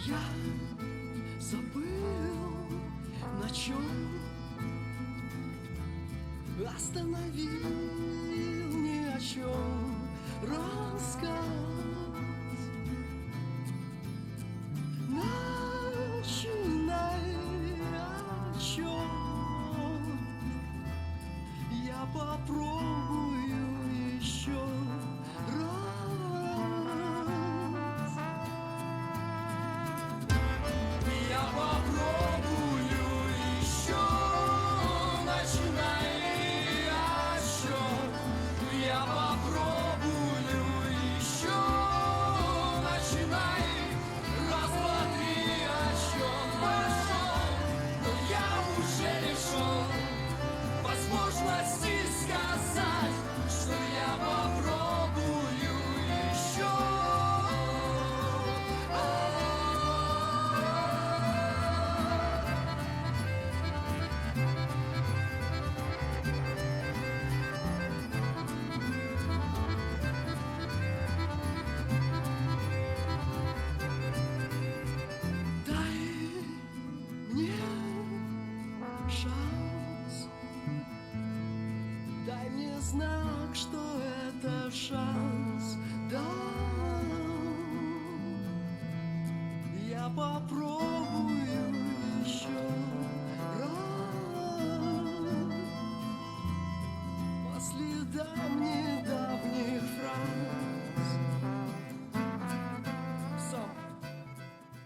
Я забыл, на чем остановил ни о чем рассказ. Начинай о чем я попробую еще раз. Я попробую еще, начинай о чем. Я попробую еще, начинай. Раз, два, три, о чем пошел, но я уже лишен возможности сказать, что я попробую еще. Дай мне шанс, дай мне знак, что это шанс. Да, я попробую еще раз. По следам мне